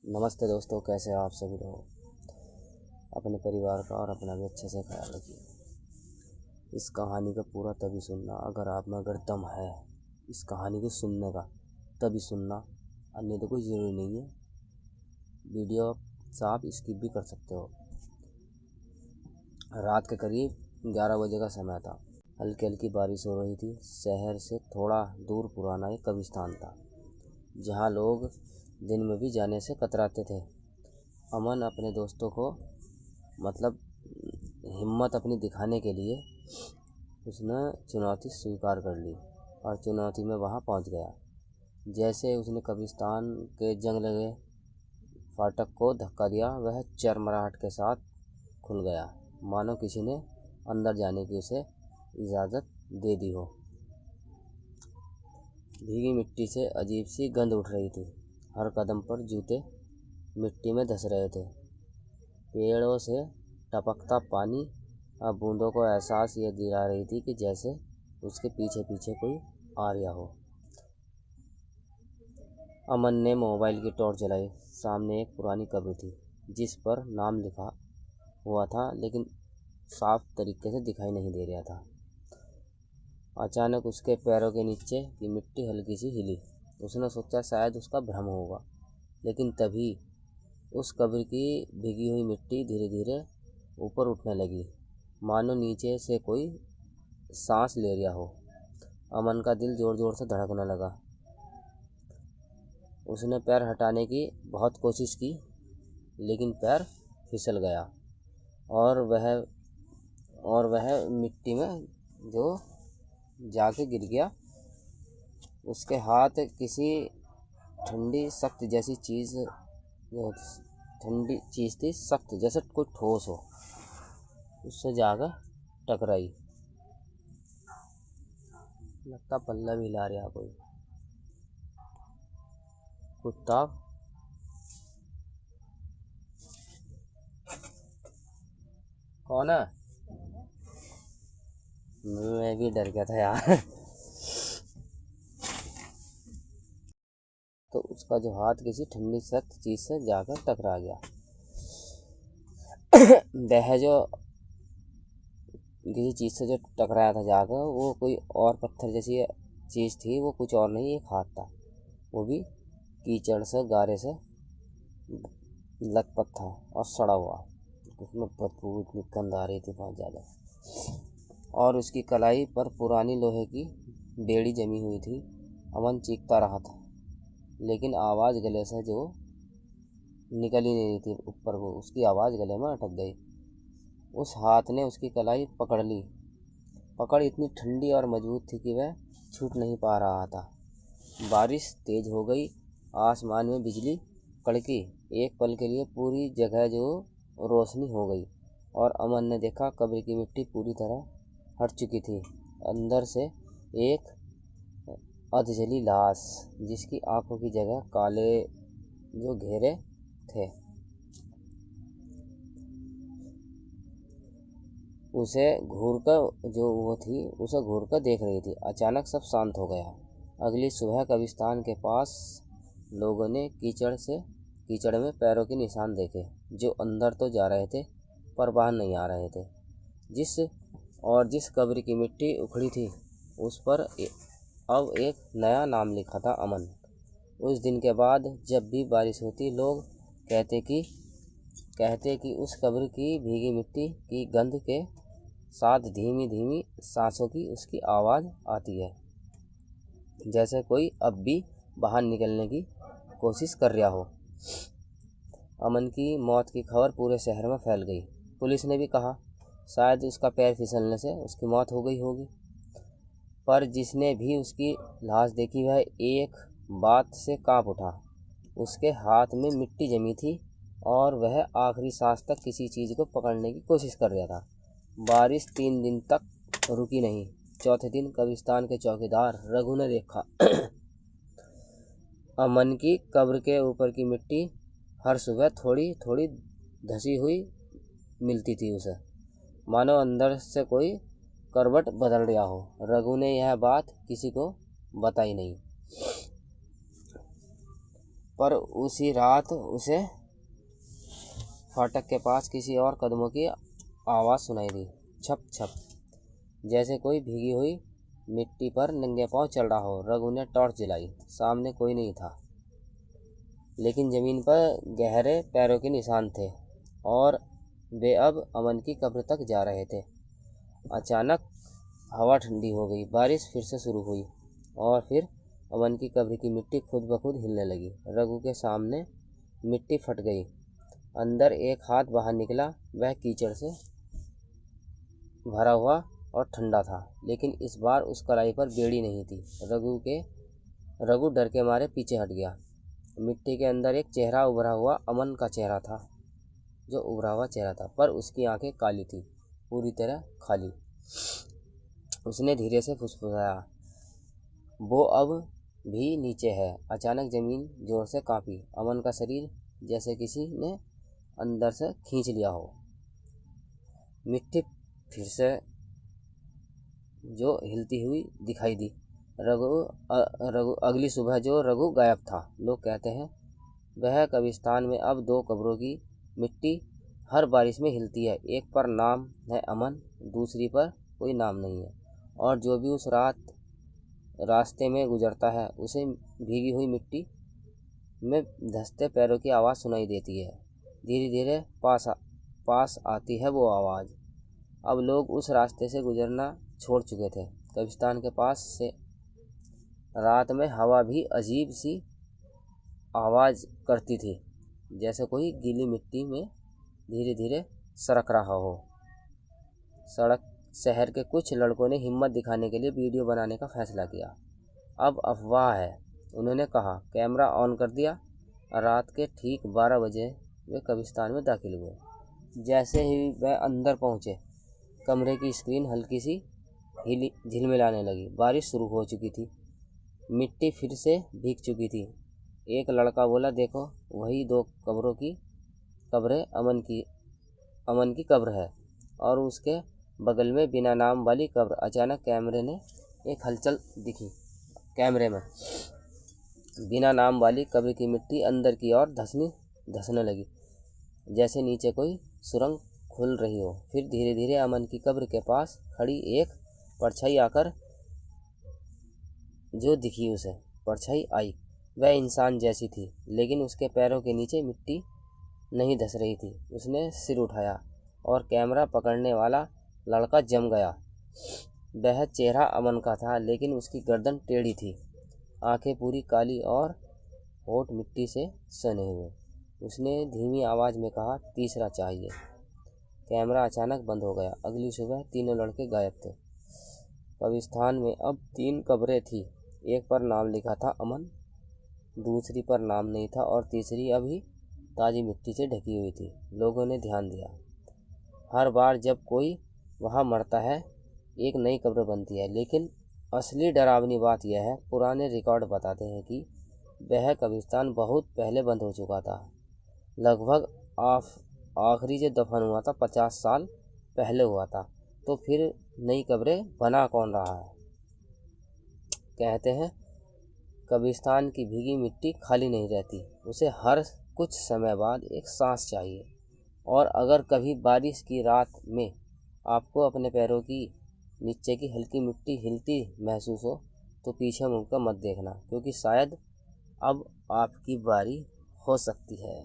नमस्ते दोस्तों, कैसे हैं आप सभी लोग। अपने परिवार का और अपना भी अच्छे से ख्याल रखिए। इस कहानी का पूरा तभी सुनना अगर आप में अगर दम है इस कहानी को सुनने का, तभी सुनना, अन्य तो कोई ज़रूरी नहीं है। वीडियो आप स्किप भी कर सकते हो। रात के करीब 11 बजे का समय था। हल्की हल्की बारिश हो रही थी। शहर से थोड़ा दूर पुराना एक कब्रिस्तान था जहाँ लोग दिन में भी जाने से कतराते थे। अमन अपने दोस्तों को मतलब हिम्मत अपनी दिखाने के लिए उसने चुनौती स्वीकार कर ली और चुनौती में वहाँ पहुँच गया। जैसे उसने कब्रिस्तान के जंग लगे फाटक को धक्का दिया, वह चरमराहट के साथ खुल गया, मानो किसी ने अंदर जाने की उसे इजाज़त दे दी हो। भीगी मिट्टी से अजीब सी गंध उठ रही थी। हर कदम पर जूते मिट्टी में धंस रहे थे। पेड़ों से टपकता पानी अब बूंदों को एहसास ये दिला रही थी कि जैसे उसके पीछे पीछे कोई आ रहा हो। अमन ने मोबाइल की टॉर्च जलाई। सामने एक पुरानी कब्र थी जिस पर नाम लिखा हुआ था, लेकिन साफ तरीके से दिखाई नहीं दे रहा था। अचानक उसके पैरों के नीचे की मिट्टी हल्की सी हिली। उसने सोचा शायद उसका भ्रम होगा, लेकिन तभी उस कब्र की भीगी हुई मिट्टी धीरे धीरे ऊपर उठने लगी, मानो नीचे से कोई सांस ले रहा हो। अमन का दिल जोर जोर से धड़कने लगा। उसने पैर हटाने की बहुत कोशिश की, लेकिन पैर फिसल गया और वह मिट्टी में जो जाके गिर गया। उसके हाथ किसी ठंडी सख्त जैसी चीज़ ठंडी चीज़ थी, सख्त जैसे कोई ठोस हो, उससे जाकर टकराई। लगता पल्ला भी हिला रहा कोई कुत्ता। कौन है? मैं भी डर गया था यार। तो उसका जो हाथ किसी ठंडी सख्त चीज़ से जाकर टकरा गया। वह जो किसी चीज़ से जो टकराया था जाकर, वो कोई और पत्थर जैसी चीज़ थी। वो कुछ और नहीं, एक हाथ था, वो भी कीचड़ से गारे से लथपथ था और सड़ा हुआ। उसमें बदबू इतनी गंध आ रही थी बहुत ज़्यादा, और उसकी कलाई पर पुरानी लोहे की बेड़ी जमी हुई थी। अमन चीखता रहा था, लेकिन आवाज़ गले से जो निकल ही नहीं रही थी ऊपर, वो उसकी आवाज़ गले में अटक गई। उस हाथ ने उसकी कलाई पकड़ ली। पकड़ इतनी ठंडी और मजबूत थी कि वह छूट नहीं पा रहा था। बारिश तेज हो गई। आसमान में बिजली कड़की। एक पल के लिए पूरी जगह जो रोशनी हो गई और अमन ने देखा कब्र की मिट्टी पूरी तरह हट चुकी थी। अंदर से एक अधजली लाश, जिसकी आंखों की जगह काले जो घेरे थे, उसे घूर कर देख रही थी। अचानक सब शांत हो गया। अगली सुबह कब्रिस्तान के पास लोगों ने कीचड़ में पैरों के निशान देखे, जो अंदर तो जा रहे थे पर बाहर नहीं आ रहे थे। जिस कब्र की मिट्टी उखड़ी थी उस पर अब एक नया नाम लिखा था, अमन। उस दिन के बाद जब भी बारिश होती, लोग कहते कि उस कब्र की भीगी मिट्टी की गंध के साथ धीमी धीमी सांसों की उसकी आवाज़ आती है, जैसे कोई अब भी बाहर निकलने की कोशिश कर रहा हो। अमन की मौत की खबर पूरे शहर में फैल गई। पुलिस ने भी कहा शायद उसका पैर फिसलने से उसकी मौत हो गई होगी, पर जिसने भी उसकी लाश देखी वह एक बात से कांप उठा। उसके हाथ में मिट्टी जमी थी और वह आखिरी सांस तक किसी चीज़ को पकड़ने की कोशिश कर रहा था। बारिश 3 दिन तक रुकी नहीं। चौथे दिन कब्रिस्तान के चौकीदार रघु ने देखा अमन की कब्र के ऊपर की मिट्टी हर सुबह थोड़ी थोड़ी धसी हुई मिलती थी उसे, मानो अंदर से कोई करवट बदल रहा हो। रघु ने यह बात किसी को बताई नहीं। पर उसी रात उसे फाटक के पास किसी और कदमों की आवाज़ सुनाई दी, छप छप, जैसे कोई भीगी हुई मिट्टी पर नंगे पांव चल रहा हो। रघु ने टॉर्च जलाई। सामने कोई नहीं था, लेकिन जमीन पर गहरे पैरों के निशान थे और वे अब अमन की कब्र तक जा रहे थे। अचानक हवा ठंडी हो गई, बारिश फिर से शुरू हुई और फिर अमन की कब्र की मिट्टी खुद ब खुद हिलने लगी। रघु के सामने मिट्टी फट गई, अंदर एक हाथ बाहर निकला। वह कीचड़ से भरा हुआ और ठंडा था, लेकिन इस बार उस कलाई पर बेड़ी नहीं थी। रघु डर के मारे पीछे हट गया। मिट्टी के अंदर एक चेहरा उभरा हुआ अमन का चेहरा था, जो उभरा हुआ चेहरा था, पर उसकी आंखें काली थी, पूरी तरह खाली। उसने धीरे से फुसफुसाया, वो अब भी नीचे है। अचानक जमीन जोर से कांपी। अमन का शरीर जैसे किसी ने अंदर से खींच लिया हो। मिट्टी फिर से जो हिलती हुई दिखाई दी। अगली सुबह जो रघु गायब था। लोग कहते हैं वह कब्रिस्तान में अब 2 कब्रों की मिट्टी हर बारिश में हिलती है। एक पर नाम है अमन, दूसरी पर कोई नाम नहीं है, और जो भी उस रास्ते में गुजरता है उसे भीगी हुई मिट्टी में धंसते पैरों की आवाज़ सुनाई देती है। धीरे धीरे पास आती है वो आवाज़। अब लोग उस रास्ते से गुजरना छोड़ चुके थे। कब्रिस्तान के पास से रात में हवा भी अजीब सी आवाज़ करती थी, जैसे कोई गीली मिट्टी में धीरे धीरे सरक रहा हो। शहर के कुछ लड़कों ने हिम्मत दिखाने के लिए वीडियो बनाने का फैसला किया। अब अफवाह है, उन्होंने कहा। कैमरा ऑन कर दिया। रात के ठीक 12 बजे वे कब्रिस्तान में दाखिल हुए। जैसे ही वह अंदर पहुंचे, कमरे की स्क्रीन हल्की सी झिलमिलाने लगी। बारिश शुरू हो चुकी थी, मिट्टी फिर से भीग चुकी थी। एक लड़का बोला, देखो वही 2 कब्रों की कब्रें, अमन की कब्र है और उसके बगल में बिना नाम वाली कब्र। अचानक कैमरे में बिना नाम वाली कब्र की मिट्टी अंदर की ओर धंसने लगी, जैसे नीचे कोई सुरंग खुल रही हो। फिर धीरे धीरे अमन की कब्र के पास खड़ी एक परछाई आकर जो दिखी उसे परछाई आई। वह इंसान जैसी थी, लेकिन उसके पैरों के नीचे मिट्टी नहीं धंस रही थी। उसने सिर उठाया और कैमरा पकड़ने वाला लड़का जम गया। वह चेहरा अमन का था, लेकिन उसकी गर्दन टेढ़ी थी, आंखें पूरी काली और होठ मिट्टी से सने हुए। उसने धीमी आवाज़ में कहा, तीसरा चाहिए। कैमरा अचानक बंद हो गया। अगली सुबह तीनों लड़के गायब थे। कब्रिस्तान में अब 3 कब्रें थी। एक पर नाम लिखा था अमन, दूसरी पर नाम नहीं था और तीसरी अभी ताज़ी मिट्टी से ढकी हुई थी। लोगों ने ध्यान दिया, हर बार जब कोई वहाँ मरता है एक नई कब्र बनती है। लेकिन असली डरावनी बात यह है, पुराने रिकॉर्ड बताते हैं कि वह कब्रिस्तान बहुत पहले बंद हो चुका था। लगभग आखिरी जो दफन हुआ था 50 साल पहले हुआ था। तो फिर नई कब्रें बना कौन रहा है? कहते हैं कब्रिस्तान की भीगी मिट्टी खाली नहीं रहती, उसे हर कुछ समय बाद एक सांस चाहिए। और अगर कभी बारिश की रात में आपको अपने पैरों की नीचे की हल्की मिट्टी हिलती महसूस हो, तो पीछे मुड़कर मत देखना, क्योंकि शायद अब आपकी बारी हो सकती है।